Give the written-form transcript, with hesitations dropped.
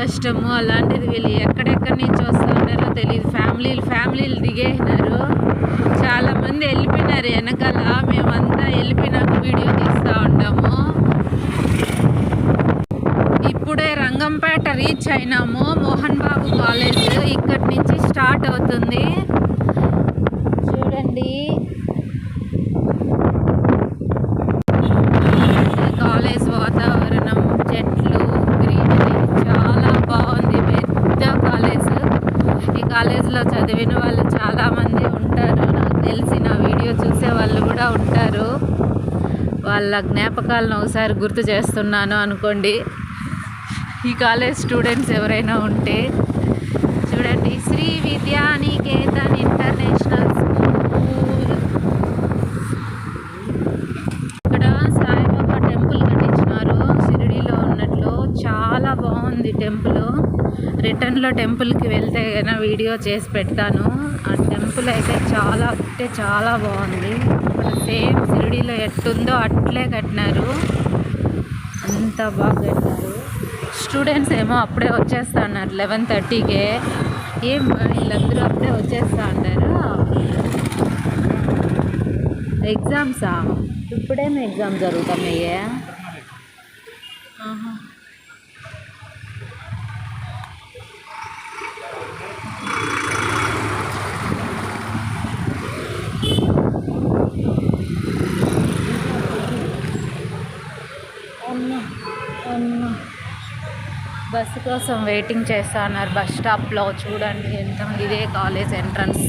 కష్టము అలాంటిది వీళ్ళు ఎక్కడెక్కడి నుంచి వస్తున్నారో తెలియదు. ఫ్యామిలీలు దిగేసినారు, చాలామంది వెళ్ళిపోయినారు వెనకాల. మేమంతా వెళ్ళిపోయినాక వీడియో తీస్తూ ఉంటాము. ఇప్పుడే రంగంపేట రీచ్ అయినాము. మోహన్ బాబు కాలేజ్ ఇక్కడి నుంచి స్టార్ట్ అవుతుంది. చూడండి కాలేజ్ వాతావరణం, చెట్లు, గ్రీనరీ చాలా బాగుంది. పెద్ద కాలేజ్. ఈ కాలేజ్లో చదివిన వాళ్ళు చాలామంది ఉంటారు, నాకు తెలిసి నా వీడియో చూసే వాళ్ళు కూడా ఉంటారు. వాళ్ళ జ్ఞాపకాలను ఒకసారి గుర్తు చేస్తున్నాను అనుకోండి. ఈ కాలేజ్ స్టూడెంట్స్ ఎవరైనా ఉంటే చూడండి, శ్రీ విద్యానికేతన్ ఇంటర్నేషనల్ స్కూల్. ఇక్కడ సాయిబాబా టెంపుల్ కట్టించినారు షిరిడీలో ఉన్నట్లు. చాలా బాగుంది టెంపుల్. రిటర్న్లో టెంపుల్కి వెళ్తే కన్నా వీడియో చేసి పెడతాను. ఆ టెంపుల్ అయితే చాలా బాగుంది. సేమ్ షిరిడీలో ఎట్టుందో అట్లే కట్టినారు, అంత బాగా కట్టినారు. స్టూడెంట్స్ ఏమో అప్పుడే వచ్చేస్తా అన్నారు 11:30కే. ఏం వీళ్ళందరూ అప్పుడే వచ్చేస్తా అన్నారు. ఎగ్జామ్సా? ఇప్పుడేమో ఎగ్జామ్ జరుగుతున్నాయే. బస్సు కోసం వెయిటింగ్ చేస్తా ఉన్నారు బస్ స్టాప్లో. చూడండి ఎంత, ఇదే కాలేజ్ ఎంట్రన్స్.